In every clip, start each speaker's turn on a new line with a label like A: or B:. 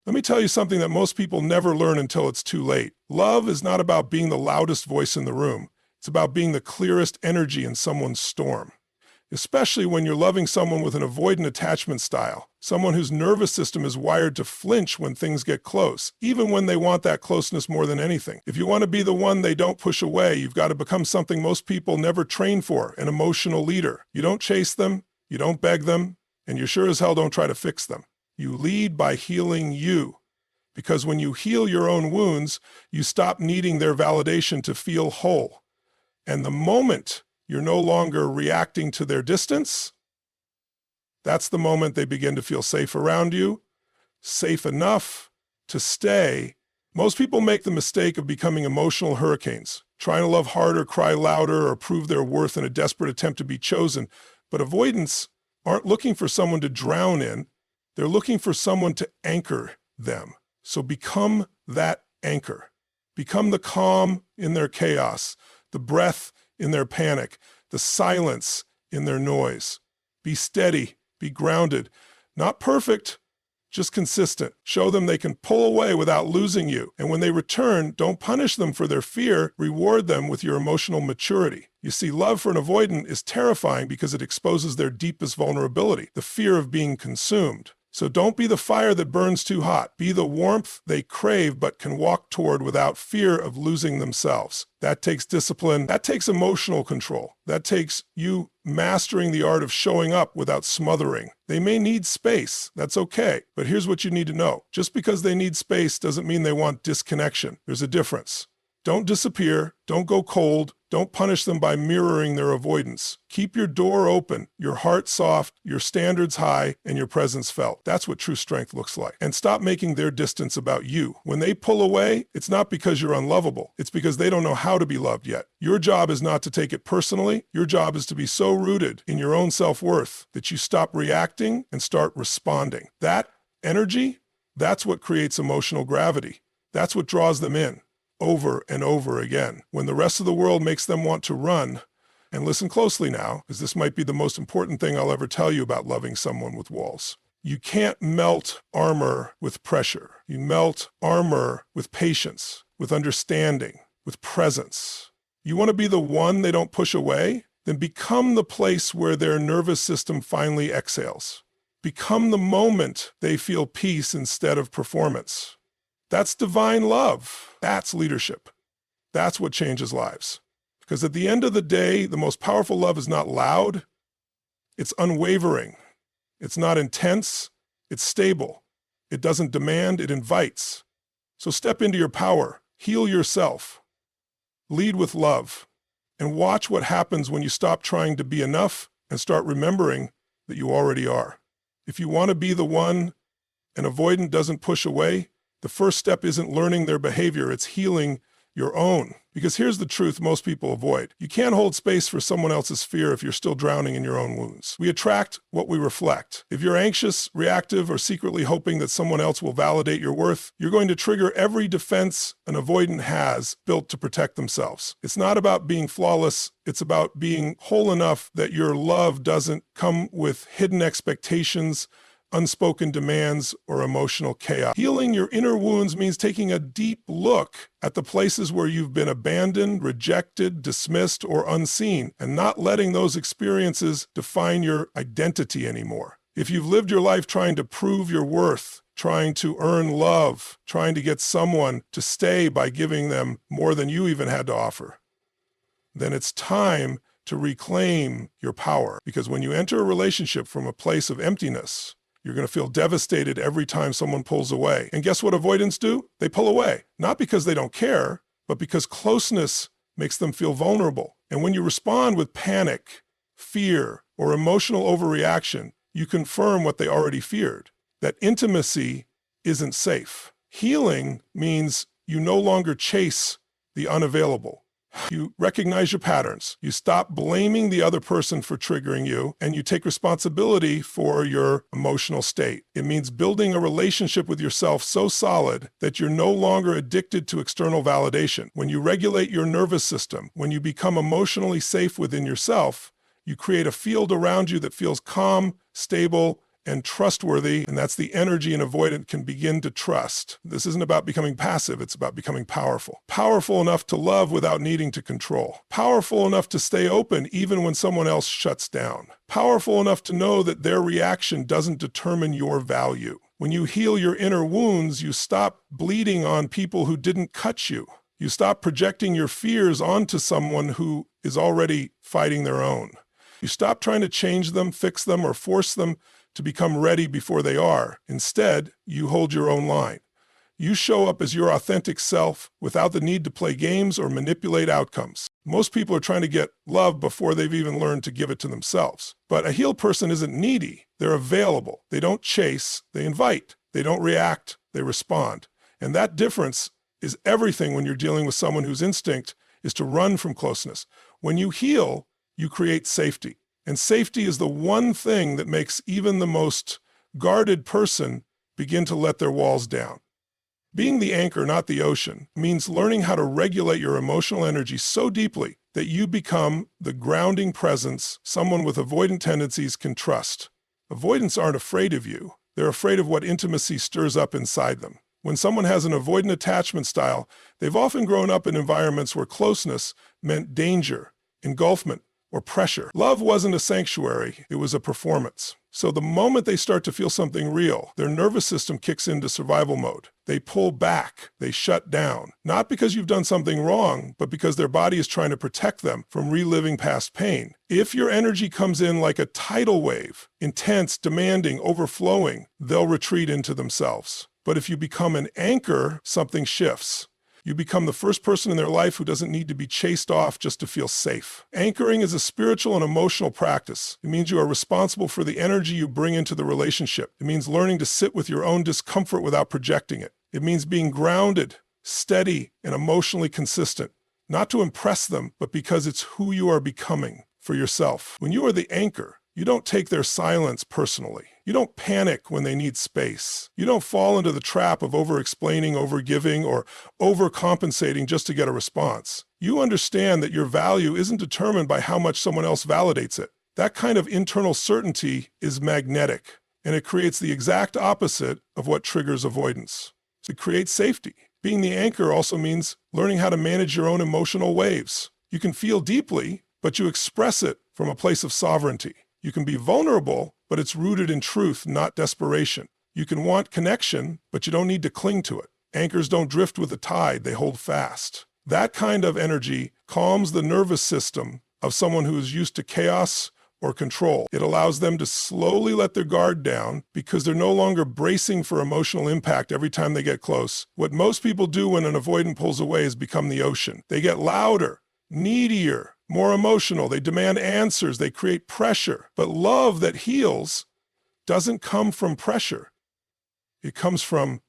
A: Let me tell you something that most people never learn until it's too late. Love is not about being the loudest voice in the room. It's about being the clearest energy in someone's storm. Especially when you're loving someone with an avoidant attachment style, someone whose nervous system is wired to flinch when things get close, even when they want that closeness more than anything. If you want to be the one they don't push away, you've got to become something most people never train for, an emotional leader. You don't chase them, you don't beg them, and you sure as hell don't try to fix them. You lead by healing you. Because when you heal your own wounds, you stop needing their validation to feel whole. And the moment you're no longer reacting to their distance, that's the moment they begin to feel safe around you, safe enough to stay. Most people make the mistake of becoming emotional hurricanes, trying to love harder, cry louder, or prove their worth in a desperate attempt to be chosen. But avoidants aren't looking for someone to drown in. They're looking for someone to anchor them. So become that anchor. Become the calm in their chaos, the breath in their panic, the silence in their noise. Be steady, be grounded, not perfect, just consistent. Show them they can pull away without losing you. And when they return, don't punish them for their fear, reward them with your emotional maturity. You see, love for an avoidant is terrifying because it exposes their deepest vulnerability, the fear of being consumed. So don't be the fire that burns too hot. Be the warmth they crave but can walk toward without fear of losing themselves. That takes discipline. That takes emotional control. That takes you mastering the art of showing up without smothering. They may need space. That's okay. But here's what you need to know. Just because they need space doesn't mean they want disconnection. There's a difference. Don't disappear. Don't go cold. Don't punish them by mirroring their avoidance. Keep your door open, your heart soft, your standards high, and your presence felt. That's what true strength looks like. And stop making their distance about you. When they pull away, it's not because you're unlovable. It's because they don't know how to be loved yet. Your job is not to take it personally. Your job is to be so rooted in your own self-worth that you stop reacting and start responding. That energy, that's what creates emotional gravity. That's what draws them in. Over and over again. When the rest of the world makes them want to run, and listen closely now, because this might be the most important thing I'll ever tell you about loving someone with walls. You can't melt armor with pressure. You melt armor with patience, with understanding, with presence. You want to be the one they don't push away? Then become the place where their nervous system finally exhales. Become the moment they feel peace instead of performance. That's divine love. That's leadership. That's what changes lives. Because at the end of the day, the most powerful love is not loud. It's unwavering. It's not intense. It's stable. It doesn't demand, it invites. So step into your power. Heal yourself. Lead with love. And watch what happens when you stop trying to be enough and start remembering that you already are. If you want to be the one an avoidant doesn't push away, the first step isn't learning their behavior, it's healing your own. Because here's the truth most people avoid. You can't hold space for someone else's fear if you're still drowning in your own wounds. We attract what we reflect. If you're anxious, reactive, or secretly hoping that someone else will validate your worth, you're going to trigger every defense an avoidant has built to protect themselves. It's not about being flawless, it's about being whole enough that your love doesn't come with hidden expectations, unspoken demands, or emotional chaos. Healing your inner wounds means taking a deep look at the places where you've been abandoned, rejected, dismissed, or unseen, and not letting those experiences define your identity anymore. If you've lived your life trying to prove your worth, trying to earn love, trying to get someone to stay by giving them more than you even had to offer, then it's time to reclaim your power. Because when you enter a relationship from a place of emptiness, you're going to feel devastated every time someone pulls away. And guess what avoidants do? They pull away. Not because they don't care, but because closeness makes them feel vulnerable. And when you respond with panic, fear, or emotional overreaction, you confirm what they already feared, that intimacy isn't safe. Healing means you no longer chase the unavailable. You recognize your patterns. You stop blaming the other person for triggering you, and you take responsibility for your emotional state. It means building a relationship with yourself so solid that you're no longer addicted to external validation. When you regulate your nervous system, when you become emotionally safe within yourself, you create a field around you that feels calm, stable, and trustworthy, and that's the energy an avoidant can begin to trust. This isn't about becoming passive, it's about becoming powerful. Powerful enough to love without needing to control. Powerful enough to stay open even when someone else shuts down. Powerful enough to know that their reaction doesn't determine your value. When you heal your inner wounds, you stop bleeding on people who didn't cut you. You stop projecting your fears onto someone who is already fighting their own. You stop trying to change them, fix them, or force them to become ready before they are. Instead, you hold your own line. You show up as your authentic self without the need to play games or manipulate outcomes. Most people are trying to get love before they've even learned to give it to themselves. But a healed person isn't needy. They're available. They don't chase, they invite. They don't react, they respond. And that difference is everything when you're dealing with someone whose instinct is to run from closeness. When you heal, you create safety. And safety is the one thing that makes even the most guarded person begin to let their walls down. Being the anchor, not the ocean, means learning how to regulate your emotional energy so deeply that you become the grounding presence someone with avoidant tendencies can trust. Avoidants aren't afraid of you. They're afraid of what intimacy stirs up inside them. When someone has an avoidant attachment style, they've often grown up in environments where closeness meant danger, engulfment, or pressure. Love wasn't a sanctuary, it was a performance. So the moment they start to feel something real, their nervous system kicks into survival mode. They pull back, they shut down, not because you've done something wrong, but because their body is trying to protect them from reliving past pain. If your energy comes in like a tidal wave, intense, demanding, overflowing, they'll retreat into themselves. But if you become an anchor, something shifts. You become the first person in their life who doesn't need to be chased off just to feel safe. Anchoring is a spiritual and emotional practice. It means you are responsible for the energy you bring into the relationship. It means learning to sit with your own discomfort without projecting it. It means being grounded, steady, and emotionally consistent, not to impress them, but because it's who you are becoming for yourself. When you are the anchor, you don't take their silence personally. You don't panic when they need space. You don't fall into the trap of over-explaining, over-giving, or overcompensating just to get a response. You understand that your value isn't determined by how much someone else validates it. That kind of internal certainty is magnetic, and it creates the exact opposite of what triggers avoidance. It creates safety. Being the anchor also means learning how to manage your own emotional waves. You can feel deeply, but you express it from a place of sovereignty. You can be vulnerable, but it's rooted in truth, not desperation. You can want connection, but you don't need to cling to it. Anchors don't drift with the tide, they hold fast. That kind of energy calms the nervous system of someone who is used to chaos or control. It allows them to slowly let their guard down because they're no longer bracing for emotional impact every time they get close. What most people do when an avoidant pulls away is become the ocean. They get louder, needier, more emotional. They demand answers. They create pressure. But love that heals doesn't come from pressure. It comes from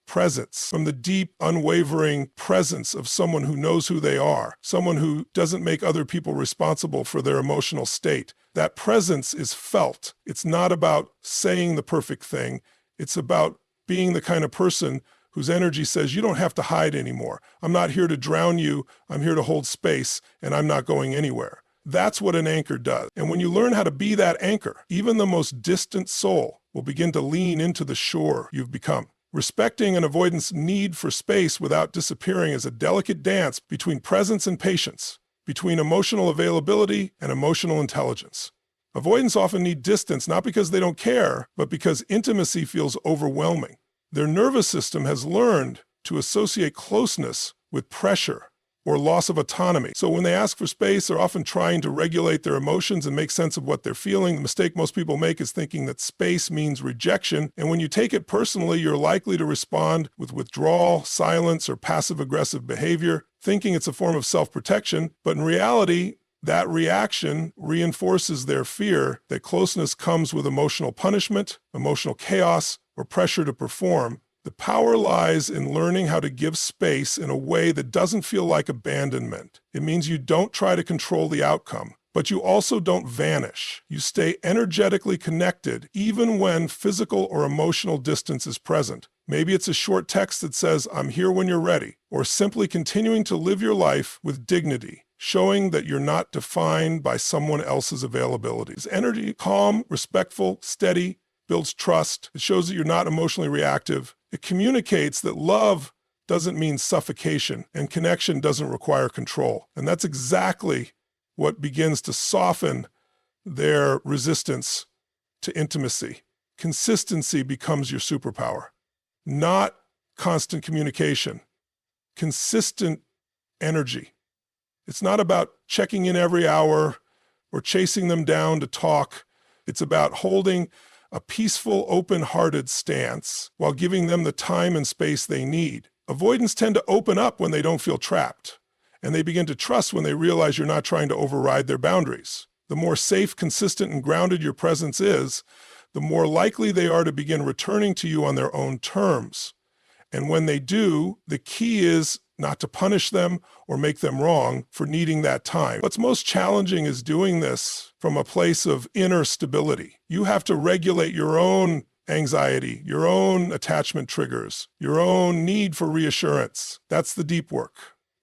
A: presence, from the deep, unwavering presence of someone who knows who they are, someone who doesn't make other people responsible for their emotional state. That presence is felt. It's not about saying the perfect thing. It's about being the kind of person whose energy says, you don't have to hide anymore. I'm not here to drown you. I'm here to hold space, and I'm not going anywhere. That's what an anchor does. And when you learn how to be that anchor, even the most distant soul will begin to lean into the shore you've become. Respecting an avoidant's need for space without disappearing is a delicate dance between presence and patience, between emotional availability and emotional intelligence. Avoidants often need distance, not because they don't care, but because intimacy feels overwhelming. Their nervous system has learned to associate closeness with pressure or loss of autonomy. So when they ask for space, they're often trying to regulate their emotions and make sense of what they're feeling. The mistake most people make is thinking that space means rejection. And when you take it personally, you're likely to respond with withdrawal, silence, or passive-aggressive behavior, thinking it's a form of self-protection. But in reality, that reaction reinforces their fear that closeness comes with emotional punishment, emotional chaos, or pressure to perform. The power lies in learning how to give space in a way that doesn't feel like abandonment. It means you don't try to control the outcome, but you also don't vanish. You stay energetically connected even when physical or emotional distance is present. Maybe it's a short text that says, I'm here when you're ready, or simply continuing to live your life with dignity, showing that you're not defined by someone else's availability. Is energy calm, respectful, steady, builds trust. It shows that you're not emotionally reactive. It communicates that love doesn't mean suffocation and connection doesn't require control. And that's exactly what begins to soften their resistance to intimacy. Consistency becomes your superpower, not constant communication, consistent energy. It's not about checking in every hour or chasing them down to talk. It's about holding a peaceful, open-hearted stance while giving them the time and space they need. Avoidants tend to open up when they don't feel trapped, and they begin to trust when they realize you're not trying to override their boundaries. The more safe, consistent, and grounded your presence is, the more likely they are to begin returning to you on their own terms. And when they do, the key is not to punish them or make them wrong for needing that time. What's most challenging is doing this from a place of inner stability. You have to regulate your own anxiety, your own attachment triggers, your own need for reassurance. That's the deep work.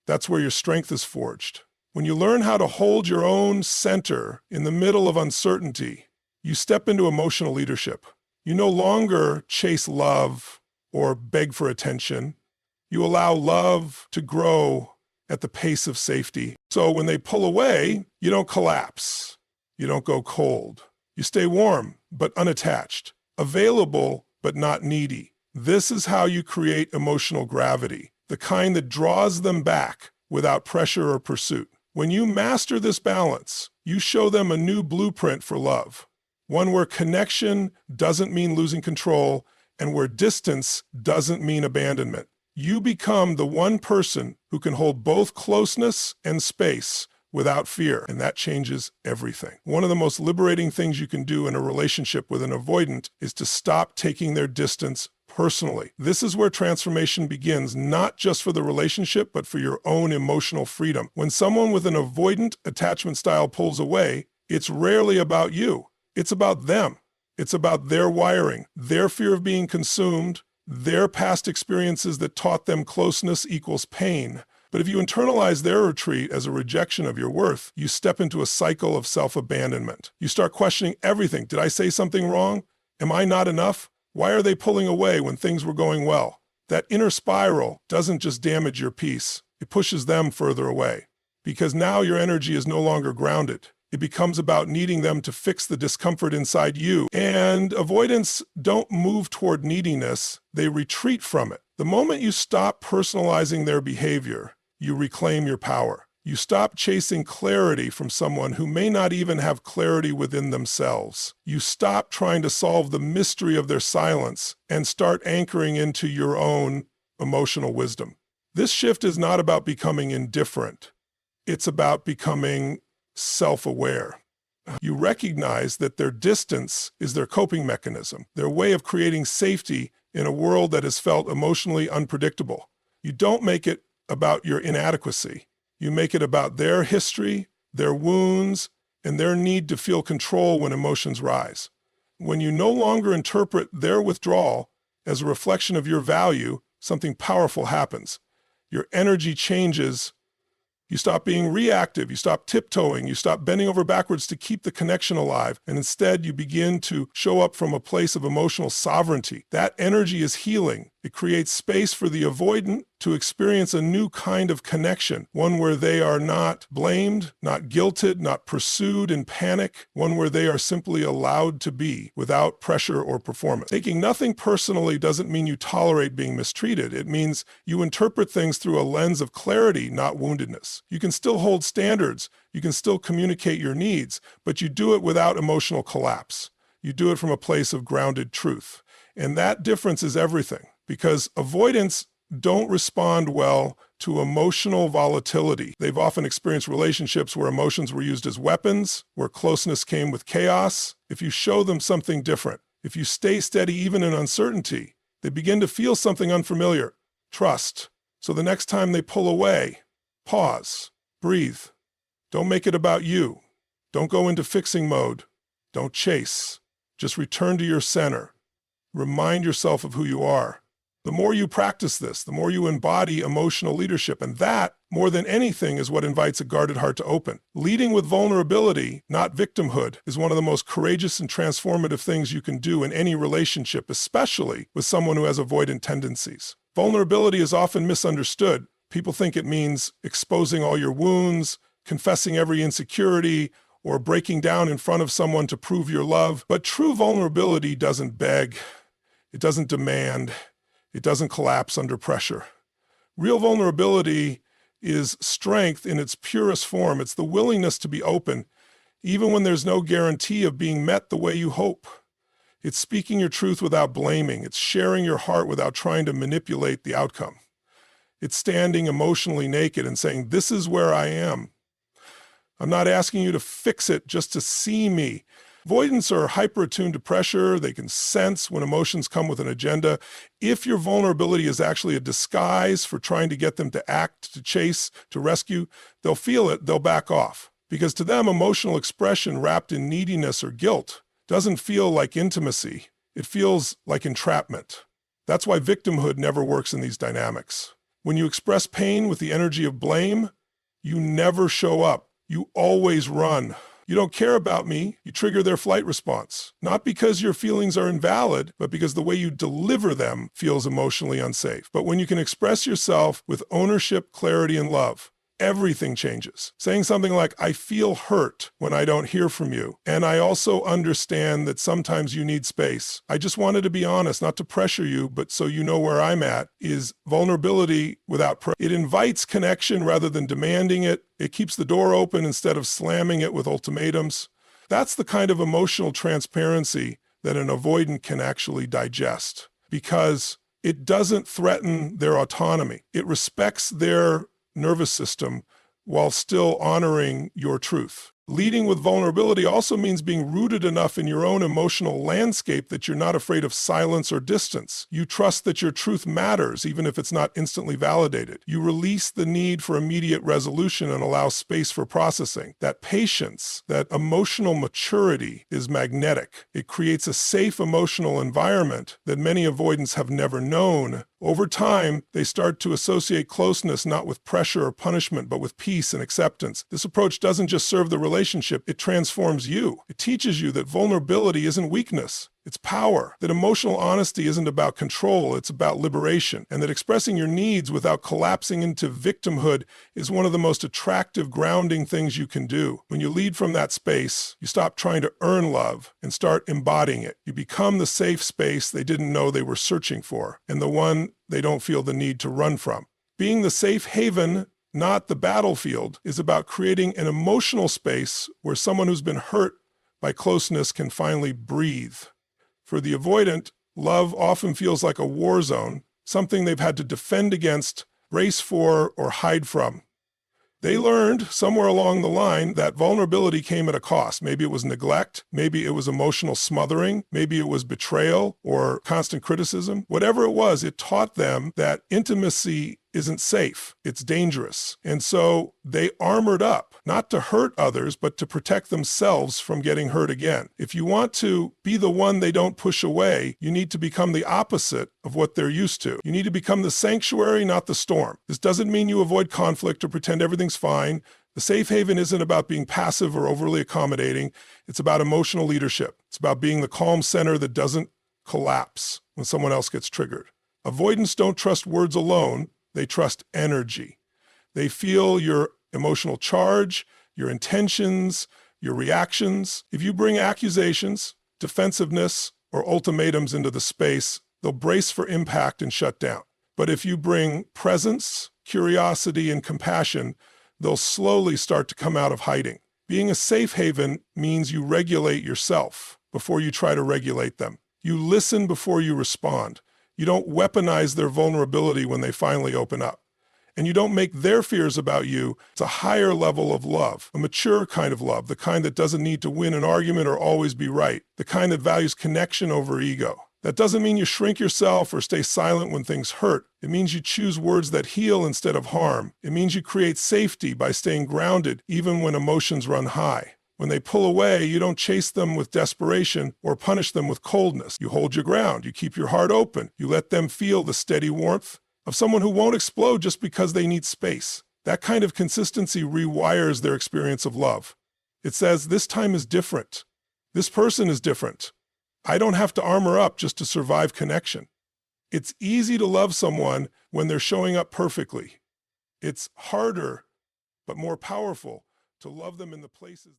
A: That's where your strength is forged. When you learn how to hold your own center in the middle of uncertainty, you step into emotional leadership. You no longer chase love or beg for attention. You allow love to grow at the pace of safety. So when they pull away, you don't collapse. You don't go cold. You stay warm, but unattached. Available, but not needy. This is how you create emotional gravity, the kind that draws them back without pressure or pursuit. When you master this balance, you show them a new blueprint for love, one where connection doesn't mean losing control and where distance doesn't mean abandonment. You become the one person who can hold both closeness and space without fear, and that changes everything. One of the most liberating things you can do in a relationship with an avoidant is to stop taking their distance personally. This is where transformation begins, not just for the relationship, but for your own emotional freedom. When someone with an avoidant attachment style pulls away, it's rarely about you. It's about them. It's about their wiring, their fear of being consumed, their past experiences that taught them closeness equals pain. But if you internalize their retreat as a rejection of your worth, you step into a cycle of self-abandonment. You start questioning everything. Did I say something wrong? Am I not enough? Why are they pulling away when things were going well? That inner spiral doesn't just damage your peace, it pushes them further away. Because now your energy is no longer grounded. It becomes about needing them to fix the discomfort inside you. And avoidants don't move toward neediness, they retreat from it. The moment you stop personalizing their behavior, you reclaim your power. You stop chasing clarity from someone who may not even have clarity within themselves. You stop trying to solve the mystery of their silence and start anchoring into your own emotional wisdom. This shift is not about becoming indifferent. It's about becoming self-aware. You recognize that their distance is their coping mechanism, their way of creating safety in a world that has felt emotionally unpredictable. You don't make it about your inadequacy. You make it about their history, their wounds, and their need to feel control when emotions rise. When you no longer interpret their withdrawal as a reflection of your value, something powerful happens. Your energy changes. You stop being reactive, you stop tiptoeing, you stop bending over backwards to keep the connection alive, and instead you begin to show up from a place of emotional sovereignty. That energy is healing. It creates space for the avoidant to experience a new kind of connection, one where they are not blamed, not guilted, not pursued in panic, one where they are simply allowed to be without pressure or performance. Taking nothing personally doesn't mean you tolerate being mistreated. It means you interpret things through a lens of clarity, not woundedness. You can still hold standards, you can still communicate your needs, but you do it without emotional collapse. You do it from a place of grounded truth. And that difference is everything, because avoidants don't respond well to emotional volatility. They've often experienced relationships where emotions were used as weapons, where closeness came with chaos. If you show them something different, if you stay steady even in uncertainty, they begin to feel something unfamiliar, trust. So the next time they pull away, pause, breathe. Don't make it about you. Don't go into fixing mode. Don't chase. Just return to your center. Remind yourself of who you are. The more you practice this, the more you embody emotional leadership, and that more than anything, is what invites a guarded heart to open. Leading with vulnerability, not victimhood, is one of the most courageous and transformative things you can do in any relationship, especially with someone who has avoidant tendencies. Vulnerability is often misunderstood. People think it means exposing all your wounds, confessing every insecurity, or breaking down in front of someone to prove your love. But true vulnerability doesn't beg, it doesn't demand, it doesn't collapse under pressure. Real vulnerability is strength in its purest form. It's the willingness to be open, even when there's no guarantee of being met the way you hope. It's speaking your truth without blaming. It's sharing your heart without trying to manipulate the outcome. It's standing emotionally naked and saying, "This is where I am. I'm not asking you to fix it just to see me." Avoidants are hyper-attuned to pressure. They can sense when emotions come with an agenda. If your vulnerability is actually a disguise for trying to get them to act, to chase, to rescue, they'll feel it, they'll back off. Because to them, emotional expression wrapped in neediness or guilt doesn't feel like intimacy. It feels like entrapment. That's why victimhood never works in these dynamics. When you express pain with the energy of blame, you never show up. You always run. You don't care about me, you trigger their flight response. Not because your feelings are invalid, but because the way you deliver them feels emotionally unsafe. But when you can express yourself with ownership, clarity, and love, everything changes. Saying something like, "I feel hurt when I don't hear from you, and I also understand that sometimes you need space. I just wanted to be honest, not to pressure you, but so you know where I'm at," is vulnerability without pressure. It invites connection rather than demanding it. It keeps the door open instead of slamming it with ultimatums. That's the kind of emotional transparency that an avoidant can actually digest, because it doesn't threaten their autonomy. It respects their nervous system while still honoring your truth. Leading with vulnerability also means being rooted enough in your own emotional landscape that you're not afraid of silence or distance. You trust that your truth matters, even if it's not instantly validated. You release the need for immediate resolution and allow space for processing. That patience, that emotional maturity is magnetic. It creates a safe emotional environment that many avoidants have never known. Over time, they start to associate closeness not with pressure or punishment, but with peace and acceptance. This approach doesn't just serve the relationship, it transforms you. It teaches you that vulnerability isn't weakness, it's power. That emotional honesty isn't about control, it's about liberation. And that expressing your needs without collapsing into victimhood is one of the most attractive, grounding things you can do. When you lead from that space, you stop trying to earn love and start embodying it. You become the safe space they didn't know they were searching for, and the one they don't feel the need to run from. Being the safe haven, not the battlefield, is about creating an emotional space where someone who's been hurt by closeness can finally breathe. For the avoidant, love often feels like a war zone, something they've had to defend against, brace for, or hide from. They learned somewhere along the line that vulnerability came at a cost. Maybe it was neglect, maybe it was emotional smothering, maybe it was betrayal or constant criticism. Whatever it was, it taught them that intimacy isn't safe, it's dangerous. And so they armored up, not to hurt others, but to protect themselves from getting hurt again. If you want to be the one they don't push away, you need to become the opposite of what they're used to. You need to become the sanctuary, not the storm. This doesn't mean you avoid conflict or pretend everything's fine. The safe haven isn't about being passive or overly accommodating. It's about emotional leadership. It's about being the calm center that doesn't collapse when someone else gets triggered. Avoidants don't trust words alone. They trust energy. They feel your emotional charge, your intentions, your reactions. If you bring accusations, defensiveness, or ultimatums into the space, they'll brace for impact and shut down. But if you bring presence, curiosity, and compassion, they'll slowly start to come out of hiding. Being a safe haven means you regulate yourself before you try to regulate them. You listen before you respond. You don't weaponize their vulnerability when they finally open up. And you don't make their fears about you. It's a higher level of love, a mature kind of love, the kind that doesn't need to win an argument or always be right, the kind that values connection over ego. That doesn't mean you shrink yourself or stay silent when things hurt. It means you choose words that heal instead of harm. It means you create safety by staying grounded even when emotions run high. When they pull away, you don't chase them with desperation or punish them with coldness. You hold your ground. You keep your heart open. You let them feel the steady warmth of someone who won't explode just because they need space. That kind of consistency rewires their experience of love. It says, this time is different. This person is different. I don't have to armor up just to survive connection. It's easy to love someone when they're showing up perfectly. It's harder, but more powerful, to love them in the places